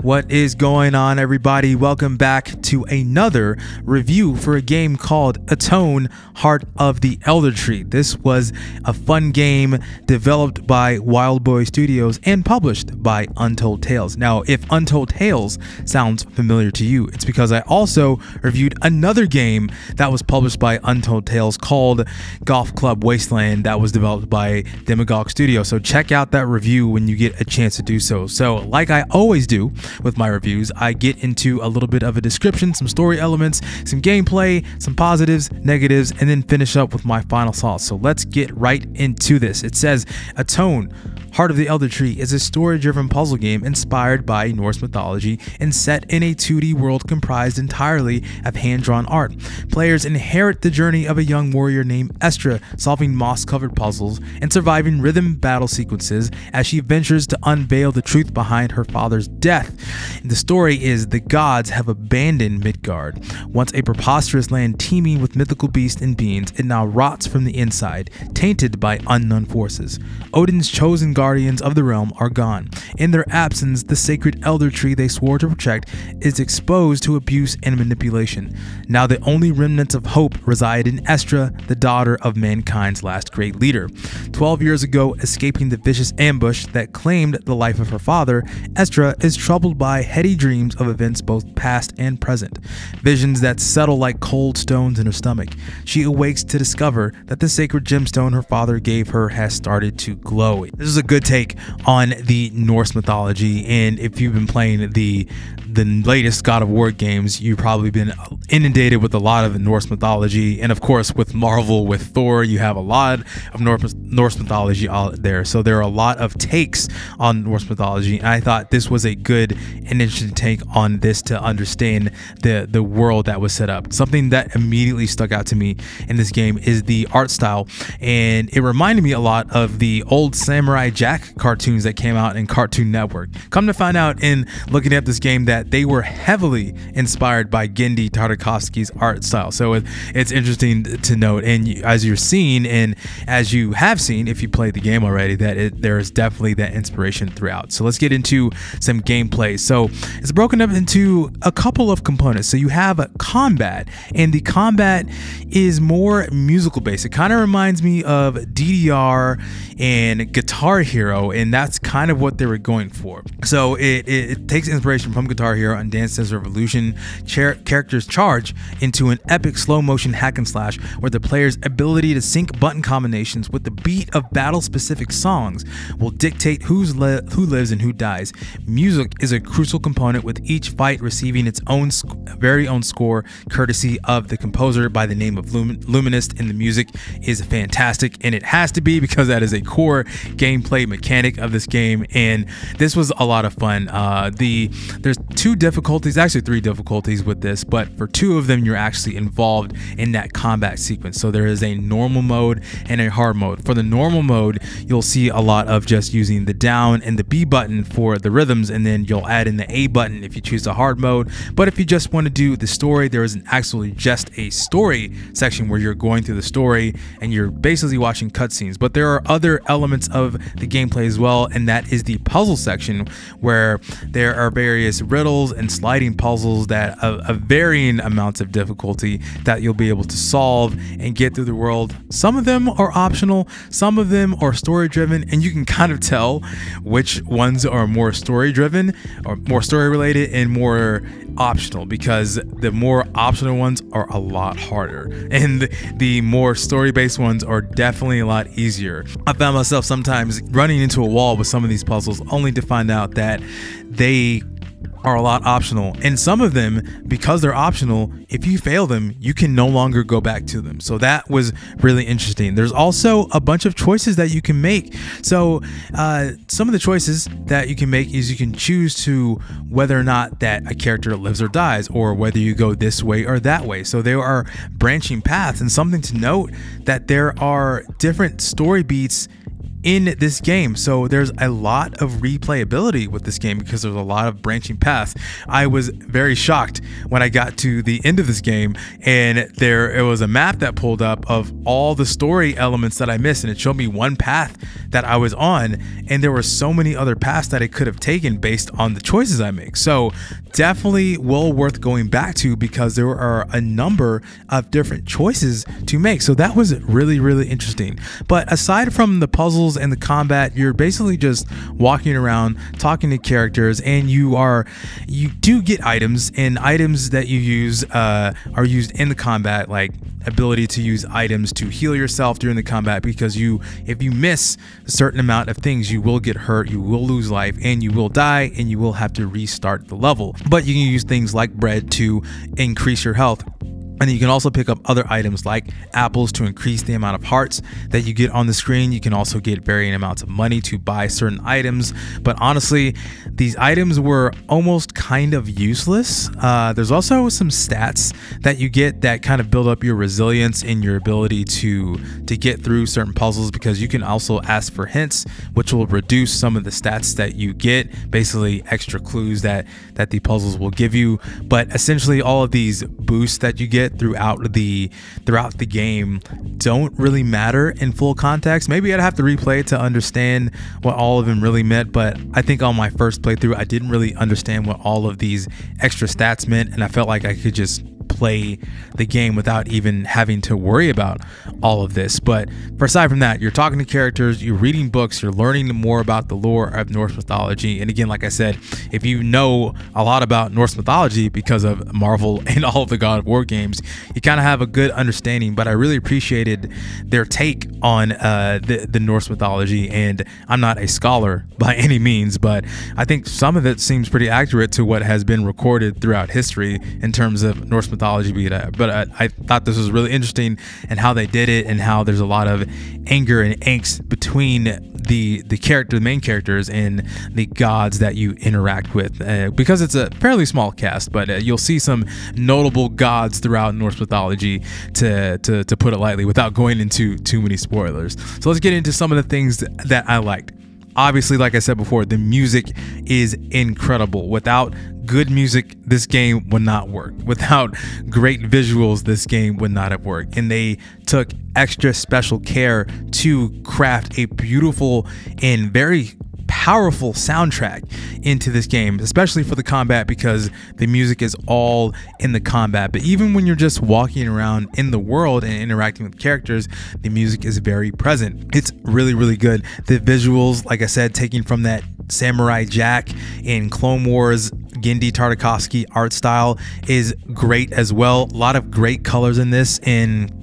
What is going on, everybody? Welcome back to another review for a game called Atone, Heart of the Elder Tree. This was a fun game developed by Wild Boy Studios and published by Untold Tales. Now, if Untold Tales sounds familiar to you, it's because I also reviewed another game that was published by Untold Tales called Golf Club Wasteland that was developed by Demagogue Studio. So check out that review when you get a chance to do so. So like I always do with my reviews, I get into a little bit of a description, some story elements, some gameplay, some positives, negatives, and then finish up with my final thoughts. So let's get right into this. It says, Atone, Heart of the Elder Tree is a story-driven puzzle game inspired by Norse mythology and set in a 2D world comprised entirely of hand-drawn art. Players inherit the journey of a young warrior named Estra, solving moss-covered puzzles and surviving rhythm battle sequences as she ventures to unveil the truth behind her father's death. The story is the gods have abandoned Midgard. Once a preposterous land teeming with mythical beasts and beings, it now rots from the inside, tainted by unknown forces. Odin's chosen guardians of the realm are gone. In their absence, the sacred elder tree they swore to protect is exposed to abuse and manipulation. Now the only remnants of hope reside in Estra, the daughter of mankind's last great leader. 12 years ago, escaping the vicious ambush that claimed the life of her father, Estra is troubled by heady dreams of events both past and present, visions that settle like cold stones in her stomach. She awakes to discover that the sacred gemstone her father gave her has started to glow. This is a good take on the Norse mythology, and if you've been playing the latest God of War games, you've probably been inundated with a lot of the Norse mythology, and of course with Marvel, with Thor, you have a lot of Norse mythology out there. So there are a lot of takes on Norse mythology, and I thought this was a good and interesting take on this to understand the world that was set up. Something that immediately stuck out to me in this game is the art style, and it reminded me a lot of the old Samurai Jack cartoons that came out in Cartoon Network. Come to find out in looking at this game that they were heavily inspired by Genndy Tartakovsky's art style. So it's interesting to note, and as you're seeing, and as you have seen if you played the game already, that there is definitely that inspiration throughout. So let's get into some gameplay. So it's broken up into a couple of components. So you have a combat, and the combat is more musical based. It kind of reminds me of DDR and Guitar Hero, and that's kind of what they were going for. So it takes inspiration from Guitar Hero and Dance Dance Revolution. Characters charge into an epic slow motion hack and slash where the player's ability to sync button combinations with the beat of battle specific songs will dictate who lives and who dies. Music is a crucial component, with each fight receiving its own very own score courtesy of the composer by the name of Luminist, and the music is fantastic, and it has to be because that is a core gameplay mechanic of this game, and this was a lot of fun. There's two difficulties, actually three difficulties with this, but for two of them you're actually involved in that combat sequence. So there is a normal mode and a hard mode. For the normal mode, you'll see a lot of just using the down and the B button for the rhythms, and then you'll add in the A button if you choose the hard mode. But if you just want to do the story, there is actually just a story section where you're going through the story and you're basically watching cutscenes. But there are other elements of the gameplay as well, and that is the puzzle section, where there are various riddles and sliding puzzles that of varying amounts of difficulty that you'll be able to solve and get through the world. Some of them are optional, some of them are story driven, and you can kind of tell which ones are more story driven or more story related and more optional, because the more optional ones are a lot harder, and the more story-based ones are definitely a lot easier. I found myself sometimes running into a wall with some of these puzzles only to find out that they are a lot optional, and some of them, because they're optional, if you fail them you can no longer go back to them. So that was really interesting. There's also a bunch of choices that you can make. So some of the choices that you can make is you can choose to whether or not that a character lives or dies, or whether you go this way or that way. So there are branching paths, and something to note that there are different story beats in this game. So there's a lot of replayability with this game because there's a lot of branching paths. I was very shocked when I got to the end of this game and it was a map that pulled up of all the story elements that I missed, and it showed me one path that I was on, and there were so many other paths that I could have taken based on the choices I make. So definitely well worth going back to because there are a number of different choices to make. So that was really, really interesting. But aside from the puzzles and the combat, you're basically just walking around talking to characters, and you do get items, and items that you use are used in the combat, like ability to use items to heal yourself during the combat, because if you miss a certain amount of things, you will get hurt, you will lose life, and you will die, and you will have to restart the level. But you can use things like bread to increase your health. And you can also pick up other items like apples to increase the amount of hearts that you get on the screen. You can also get varying amounts of money to buy certain items. But honestly, these items were almost kind of useless. There's also some stats that you get that kind of build up your resilience and your ability to get through certain puzzles, because you can also ask for hints, which will reduce some of the stats that you get, basically extra clues that the puzzles will give you. But essentially all of these boosts that you get throughout the game don't really matter in full context. Maybe I'd have to replay it to understand what all of them really meant, but I think on my first playthrough I didn't really understand what all of these extra stats meant, and I felt like I could just play the game without even having to worry about all of this. But aside from that, you're talking to characters, you're reading books, you're learning more about the lore of Norse mythology. And again, like I said, if you know a lot about Norse mythology because of Marvel and all of the God of War games, you kind of have a good understanding. But I really appreciated their take on the Norse mythology, and I'm not a scholar by any means, but I think some of it seems pretty accurate to what has been recorded throughout history in terms of Norse mythology. But I thought this was really interesting, and how they did it, and how there's a lot of anger and angst between the main characters and the gods that you interact with, because it's a fairly small cast, but you'll see some notable gods throughout Norse mythology, to put it lightly, without going into too many spoilers. So let's get into some of the things that I liked. Obviously, like I said before, the music is incredible. Without good music, this game would not work. Without great visuals, this game would not have worked. And they took extra special care to craft a beautiful and very powerful soundtrack into this game, especially for the combat, because the music is all in the combat. But even when you're just walking around in the world and interacting with characters, the music is very present. It's really, really good. The visuals, like I said, taking from that Samurai Jack in Clone Wars Genndy Tartakovsky art style, is great as well. A lot of great colors in this, and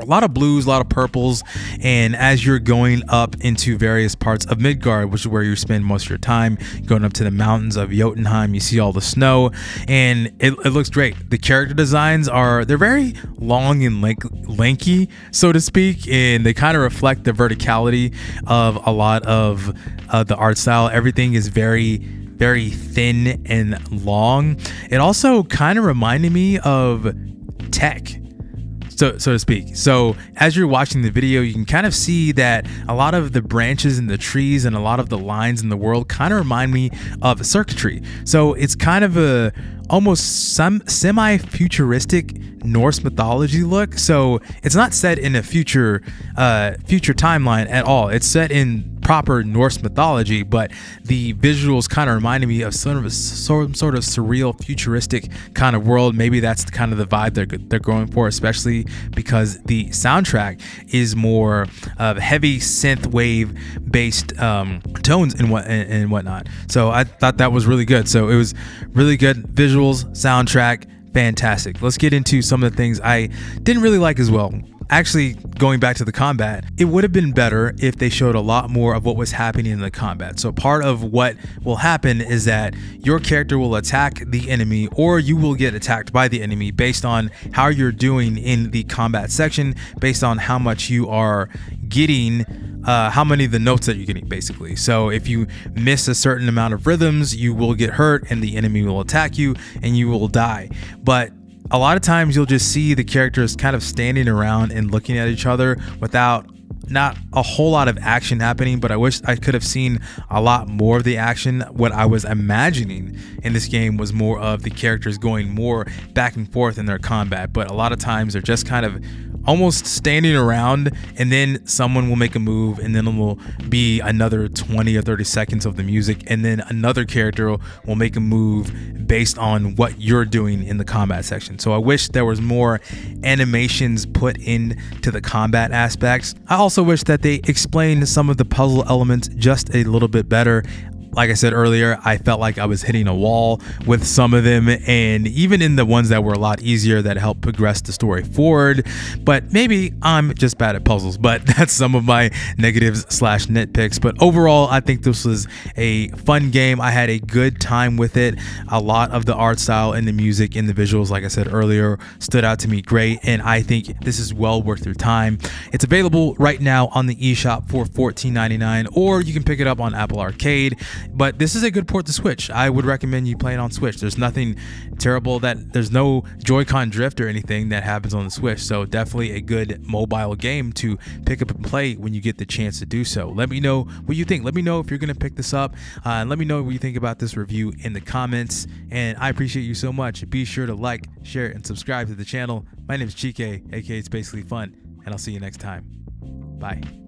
a lot of blues, a lot of purples. And as you're going up into various parts of Midgard, which is where you spend most of your time, going up to the mountains of Jotunheim, you see all the snow, and it looks great. The character designs they're very long and lanky, so to speak, and they kind of reflect the verticality of a lot of the art style. Everything is very, very thin and long. It also kind of reminded me of Tech, so to speak. So as you're watching the video, you can kind of see that a lot of the branches in the trees and a lot of the lines in the world kind of remind me of circuitry. So it's kind of a almost some semi-futuristic Norse mythology look. So it's not set in a future timeline at all. It's set in proper Norse mythology, but the visuals kind of reminded me of some sort of surreal, futuristic kind of world. Maybe that's kind of the vibe they're going for, especially because the soundtrack is more of heavy synth wave based tones and whatnot. So I thought that was really good. So it was really good visuals, soundtrack, fantastic. Let's get into some of the things I didn't really like as well. Actually, going back to the combat, it would have been better if they showed a lot more of what was happening in the combat. So part of what will happen is that your character will attack the enemy, or you will get attacked by the enemy based on how you're doing in the combat section, based on how much you are getting, how many of the notes that you're getting, basically. So if you miss a certain amount of rhythms, you will get hurt and the enemy will attack you and you will die. But a lot of times you'll just see the characters kind of standing around and looking at each other without not a whole lot of action happening, but I wish I could have seen a lot more of the action. What I was imagining in this game was more of the characters going more back and forth in their combat, but a lot of times they're just kind of almost standing around, and then someone will make a move, and then it will be another 20 or 30 seconds of the music, and then another character will make a move based on what you're doing in the combat section. So I wish there was more animations put into the combat aspects. I also wish that they explained some of the puzzle elements just a little bit better. Like I said earlier, I felt like I was hitting a wall with some of them, and even in the ones that were a lot easier that helped progress the story forward. But maybe I'm just bad at puzzles, but that's some of my negatives / nitpicks. But overall, I think this was a fun game. I had a good time with it. A lot of the art style and the music and the visuals, like I said earlier, stood out to me great, and I think this is well worth your time. It's available right now on the eShop for $14.99, or you can pick it up on Apple Arcade. But this is a good port to Switch. I would recommend you play it on Switch. There's nothing terrible, there's no Joy-Con drift or anything that happens on the Switch. So definitely a good mobile game to pick up and play when you get the chance to do so. Let me know what you think. Let me know if you're going to pick this up. And let me know what you think about this review in the comments. And I appreciate you so much. Be sure to like, share, and subscribe to the channel. My name is Chike, aka It's Basically Fun, and I'll see you next time. Bye.